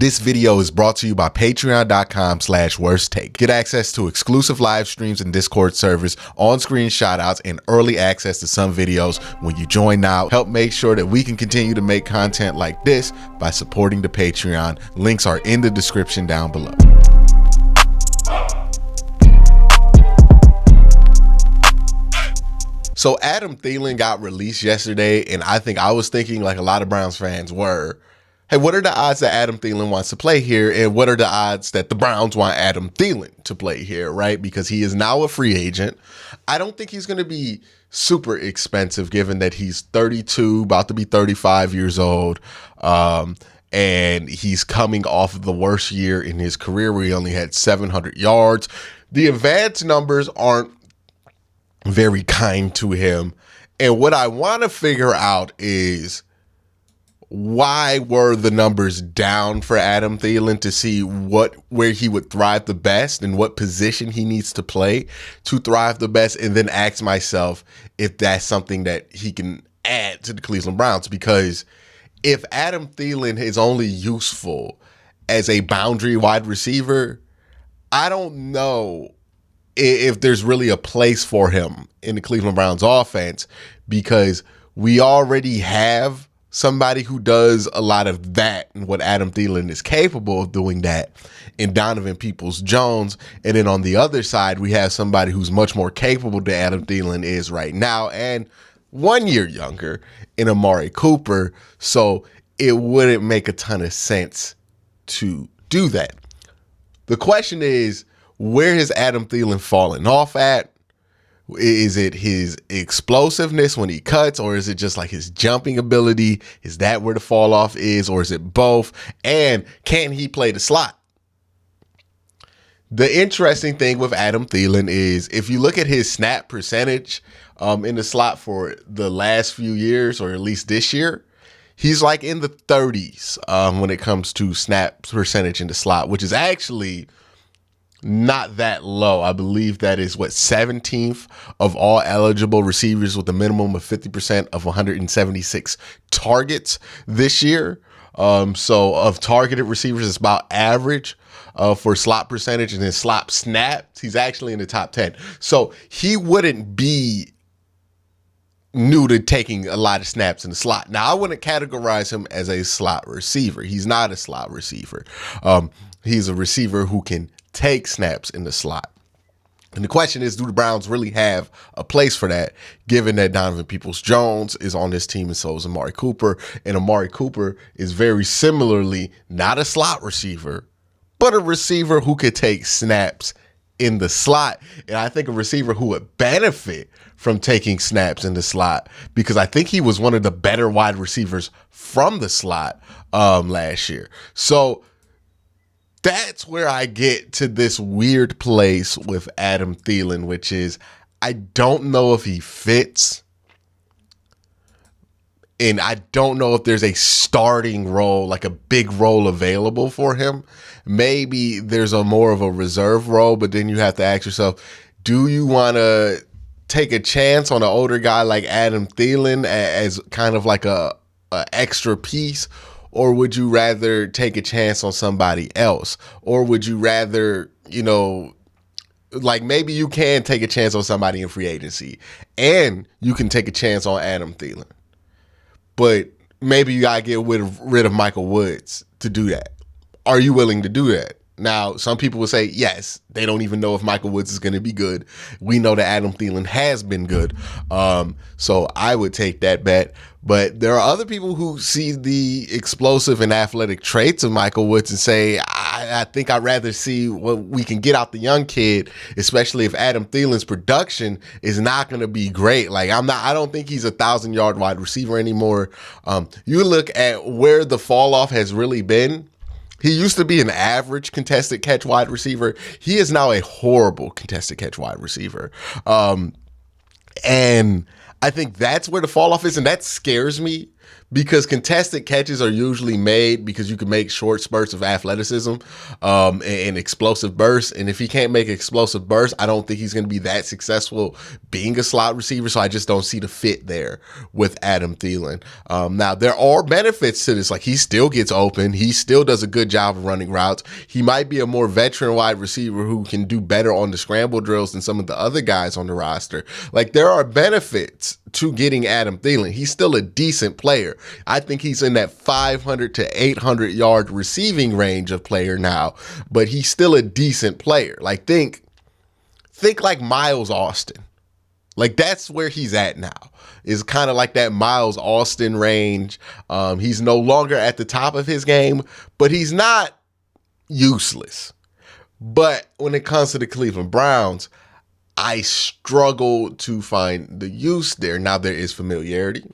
This video is brought to you by patreon.com/worsttake. Get access to exclusive live streams and Discord servers, on-screen shoutouts, and early access to some videos when you join now. Help make sure that we can continue to make content like this by supporting the Patreon. Links are in the description down below. So Adam Thielen got released yesterday, and I think I was thinking, like a lot of Browns fans were, hey, what are the odds that Adam Thielen wants to play here? And what are the odds that the Browns want Adam Thielen to play here, right? Because he is now a free agent. I don't think he's going to be super expensive given that he's 32, about to be 35 years old. And he's coming off of the worst year in his career where he only had 700 yards. The advanced numbers aren't very kind to him. And what I want to figure out is, why were the numbers down for Adam Thielen, to see where he would thrive the best and what position he needs to play to thrive the best, and then ask myself if that's something that he can add to the Cleveland Browns. Because if Adam Thielen is only useful as a boundary wide receiver, I don't know if there's really a place for him in the Cleveland Browns offense, because we already have somebody who does a lot of that and what Adam Thielen is capable of doing that in Donovan Peoples-Jones. And then on the other side, we have somebody who's much more capable than Adam Thielen is right now, and 1 year younger, in Amari Cooper. So it wouldn't make a ton of sense to do that. The question is, where has Adam Thielen fallen off at? Is it his explosiveness when he cuts, or is it just like his jumping ability? Is that where the fall off is, or is it both? And can he play the slot? The interesting thing with Adam Thielen is, if you look at his snap percentage in the slot for the last few years, or at least this year, he's like in the 30s when it comes to snap percentage in the slot, which is actually not that low. I believe that is 17th of all eligible receivers with a minimum of 50% of 176 targets this year. So of targeted receivers, it's about average for slot percentage, and then slot snaps, he's actually in the top 10. So he wouldn't be new to taking a lot of snaps in the slot. Now, I wouldn't categorize him as a slot receiver. He's not a slot receiver. He's a receiver who can take snaps in the slot. And the question is, do the Browns really have a place for that, given that Donovan Peoples-Jones is on this team and so is Amari Cooper. And Amari Cooper is very similarly not a slot receiver, but a receiver who could take snaps in the slot. And I think a receiver who would benefit from taking snaps in the slot, because I think he was one of the better wide receivers from the slot last year. So that's where I get to this weird place with Adam Thielen, which is, I don't know if he fits, and I don't know if there's a starting role, like a big role available for him. Maybe there's a more of a reserve role, but then you have to ask yourself, do you want to take a chance on an older guy like Adam Thielen as kind of like a extra piece? Or would you rather take a chance on somebody else? Or would you rather, like, maybe you can take a chance on somebody in free agency and you can take a chance on Adam Thielen, but maybe you gotta get rid of Michael Woods to do that. Are you willing to do that? Now, some people will say, yes, they don't even know if Michael Woods is going to be good. We know that Adam Thielen has been good. So I would take that bet. But there are other people who see the explosive and athletic traits of Michael Woods and say, I think I'd rather see what we can get out the young kid, especially if Adam Thielen's production is not going to be great. Like, I don't think he's a 1,000-yard wide receiver anymore. You look at where the fall off has really been. He used to be an average contested catch wide receiver. He is now a horrible contested catch wide receiver. And I think that's where the fall off is. And that scares me, because contested catches are usually made because you can make short spurts of athleticism and explosive bursts. And if he can't make explosive bursts, I don't think he's going to be that successful being a slot receiver. So I just don't see the fit there with Adam Thielen. Now, there are benefits to this. Like, he still gets open. He still does a good job of running routes. He might be a more veteran wide receiver who can do better on the scramble drills than some of the other guys on the roster. Like, there are benefits to getting Adam Thielen. He's still a decent player. I think he's in that 500 to 800 yard receiving range of player now, but he's still a decent player. Like, think like Miles Austin. Like, that's where he's at now. Is kind of like that Miles Austin range. He's no longer at the top of his game, but he's not useless. But when it comes to the Cleveland Browns, I struggle to find the use there. Now, there is familiarity.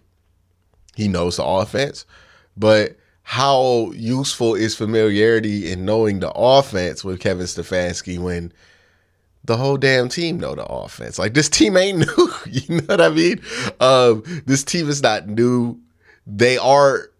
He knows the offense, but how useful is familiarity in knowing the offense with Kevin Stefanski when the whole damn team know the offense? Like, this team ain't new. You know what I mean? This team is not new. They are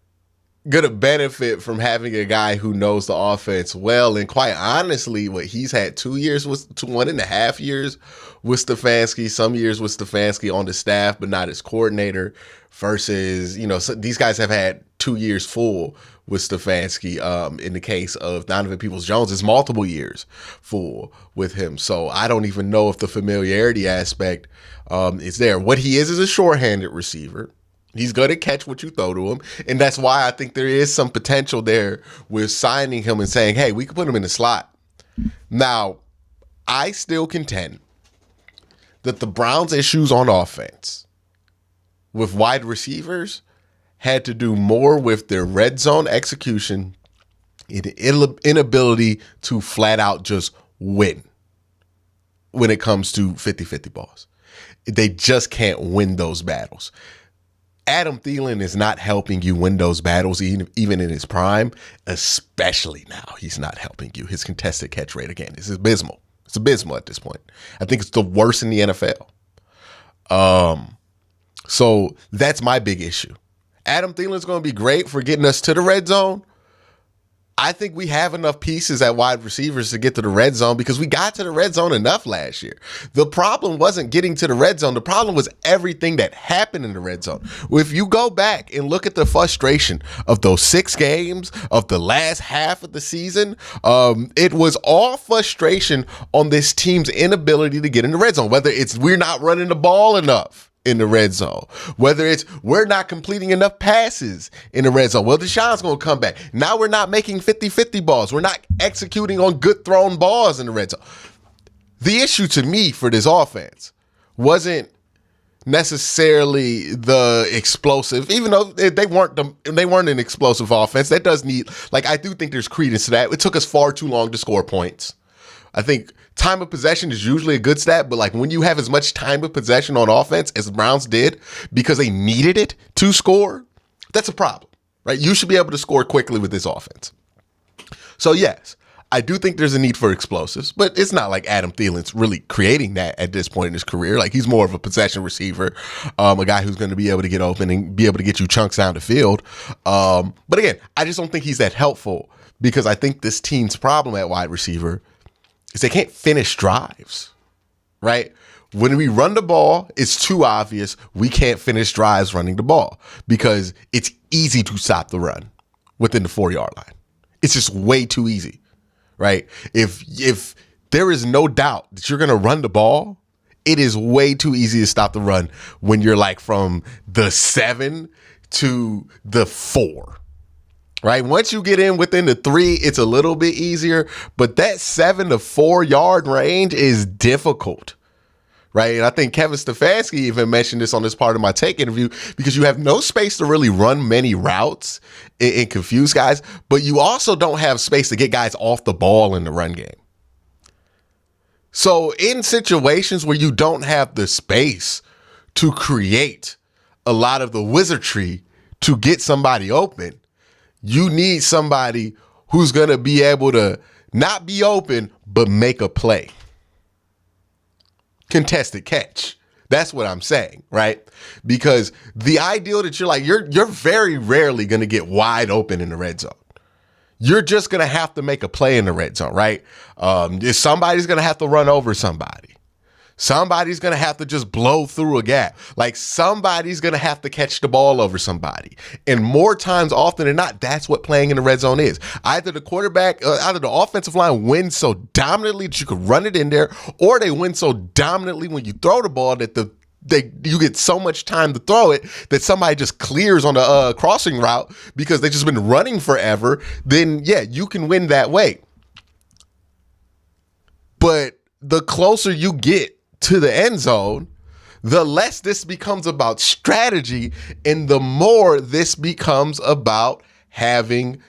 going to benefit from having a guy who knows the offense well. And quite honestly, what he's had 2 years, 1.5 years with Stefanski, some years with Stefanski on the staff, but not as coordinator, versus, so these guys have had 2 years full with Stefanski. In the case of Donovan Peoples-Jones, it's multiple years full with him. So I don't even know if the familiarity aspect is there. What he is a shorthanded receiver. He's going to catch what you throw to him. And that's why I think there is some potential there with signing him and saying, hey, we can put him in the slot. Now, I still contend that the Browns' issues on offense with wide receivers had to do more with their red zone execution and inability to flat out just win when it comes to 50-50 balls. They just can't win those battles. Adam Thielen is not helping you win those battles, even in his prime, especially now. He's not helping you. His contested catch rate, again, is abysmal. It's abysmal at this point. I think it's the worst in the NFL. So that's my big issue. Adam Thielen's going to be great for getting us to the red zone. I think we have enough pieces at wide receivers to get to the red zone because we got to the red zone enough last year. The problem wasn't getting to the red zone. The problem was everything that happened in the red zone. If you go back and look at the frustration of those 6 games of the last half of the season, it was all frustration on this team's inability to get in the red zone, whether it's we're not running the ball enough in the red zone, whether it's we're not completing enough passes in the red zone. Well, Deshaun's going to come back. Now we're not making 50-50 balls. We're not executing on good thrown balls in the red zone. The issue to me for this offense wasn't necessarily the explosive, even though they weren't an explosive offense. That does need, I do think there's credence to that. It took us far too long to score points. I think time of possession is usually a good stat, but when you have as much time of possession on offense as the Browns did because they needed it to score, that's a problem, right? You should be able to score quickly with this offense. So yes, I do think there's a need for explosives, but it's not like Adam Thielen's really creating that at this point in his career. He's more of a possession receiver, a guy who's going to be able to get open and be able to get you chunks down the field. But again, I just don't think he's that helpful because I think this team's problem at wide receiver is they can't finish drives, right? When we run the ball, it's too obvious we can't finish drives running the ball because it's easy to stop the run within the 4-yard line. It's just way too easy, right? If there is no doubt that you're going to run the ball, it is way too easy to stop the run when you're from the 7 to the 4. Right? Once you get in within the 3, it's a little bit easier, but that 7 to 4 yard range is difficult, right? And I think Kevin Stefanski even mentioned this on this part of my take interview because you have no space to really run many routes and confuse guys, but you also don't have space to get guys off the ball in the run game. So in situations where you don't have the space to create a lot of the wizardry to get somebody open, you need somebody who's going to be able to not be open, but make a play. Contested catch. That's what I'm saying, right? Because the ideal that you're very rarely going to get wide open in the red zone. You're just going to have to make a play in the red zone, right? Somebody's going to have to run over somebody. Somebody's going to have to just blow through a gap. Like somebody's going to have to catch the ball over somebody. And more times often than not, that's what playing in the red zone is. Either the quarterback, either the offensive line wins so dominantly that you can run it in there, or they win so dominantly when you throw the ball that you get so much time to throw it that somebody just clears on the crossing route because they've just been running forever. Then, yeah, you can win that way. But the closer you get to the end zone, the less this becomes about strategy and the more this becomes about having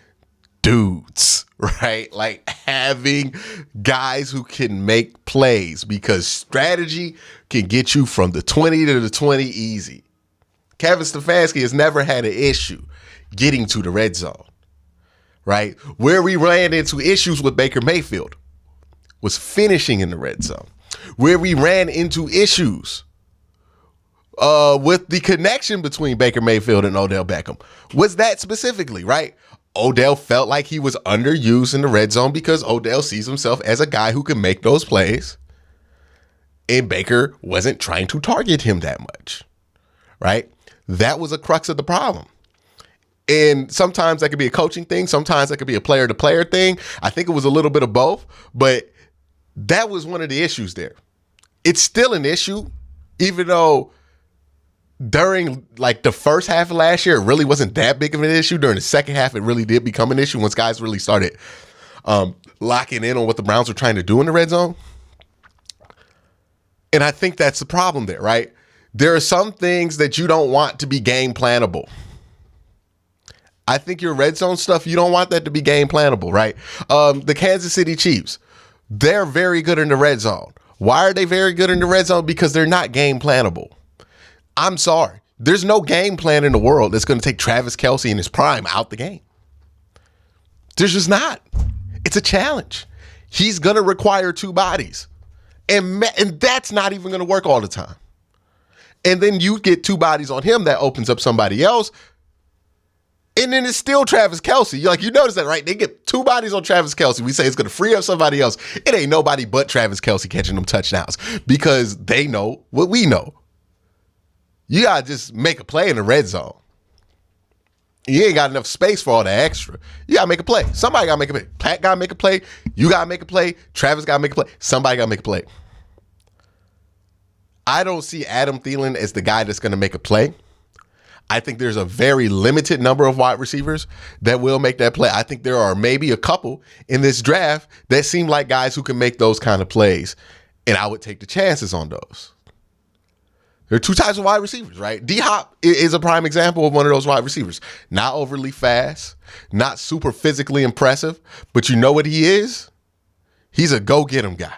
dudes, right? Like having guys who can make plays, because strategy can get you from the 20 to the 20 easy. Kevin Stefanski has never had an issue getting to the red zone, right? Where we ran into issues with Baker Mayfield was finishing in the red zone. Where we ran into issues with the connection between Baker Mayfield and Odell Beckham was that specifically, right? Odell felt like he was underused in the red zone because Odell sees himself as a guy who can make those plays, and Baker wasn't trying to target him that much, right? That was a crux of the problem. And sometimes that could be a coaching thing. Sometimes that could be a player-to-player thing. I think it was a little bit of both, but that was one of the issues there. It's still an issue, even though during like the first half of last year, it really wasn't that big of an issue. During the second half, it really did become an issue once guys really started locking in on what the Browns were trying to do in the red zone. And I think that's the problem there, right? There are some things that you don't want to be game plannable. I think your red zone stuff, you don't want that to be game plannable, right? The Kansas City Chiefs, they're very good in the red zone. Why are they very good in the red zone? Because they're not game plannable. I'm sorry. There's no game plan in the world that's going to take Travis Kelce in his prime out the game. There's just not. It's a challenge. He's going to require two bodies. And that's not even going to work all the time. And then you get two bodies on him, that opens up somebody else. And then it's still Travis Kelce. You notice that, right? They get two bodies on Travis Kelce. We say it's going to free up somebody else. It ain't nobody but Travis Kelce catching them touchdowns because they know what we know. You got to just make a play in the red zone. You ain't got enough space for all the extra. You got to make a play. Somebody got to make a play. Pat got to make a play. You got to make a play. Travis got to make a play. Somebody got to make a play. I don't see Adam Thielen as the guy that's going to make a play. I think there's a very limited number of wide receivers that will make that play. I think there are maybe a couple in this draft that seem like guys who can make those kind of plays, and I would take the chances on those. There are two types of wide receivers, right? D-Hop is a prime example of one of those wide receivers. Not overly fast, not super physically impressive, but you know what he is? He's a go-get-him guy.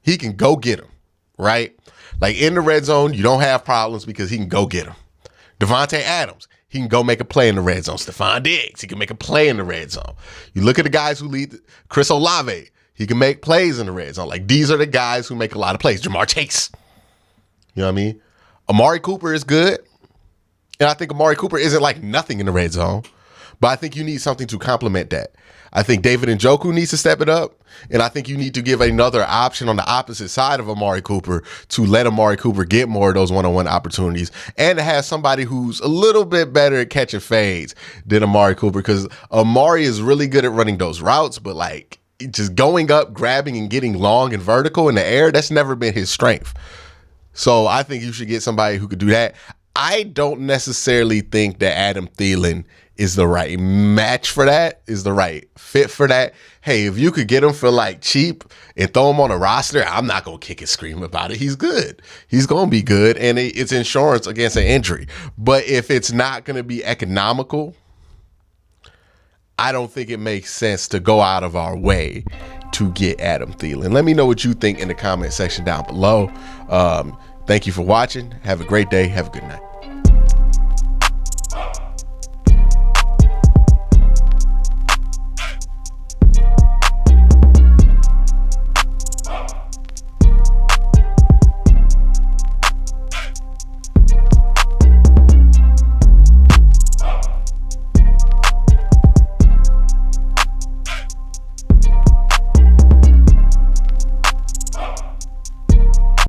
He can go get him, right? Like in the red zone, you don't have problems because he can go get him. Devontae Adams, he can go make a play in the red zone. Stephon Diggs, he can make a play in the red zone. You look at the guys who lead, Chris Olave, he can make plays in the red zone. Like these are the guys who make a lot of plays. Jamar Chase, you know what I mean? Amari Cooper is good. And I think Amari Cooper isn't like nothing in the red zone, but I think you need something to complement that. I think David Njoku needs to step it up. And I think you need to give another option on the opposite side of Amari Cooper to let Amari Cooper get more of those one-on-one opportunities and to have somebody who's a little bit better at catching fades than Amari Cooper, because Amari is really good at running those routes, but like just going up, grabbing and getting long and vertical in the air, that's never been his strength. So I think you should get somebody who could do that. I don't necessarily think that Adam Thielen is the right match for that, is the right fit for that. Hey, if you could get him for like cheap and throw him on a roster, I'm not going to kick and scream about it. He's good. He's going to be good, and it's insurance against an injury. But if it's not going to be economical, I don't think it makes sense to go out of our way to get Adam Thielen. Let me know what you think in the comment section down below. Thank you for watching. Have a great day. Have a good night.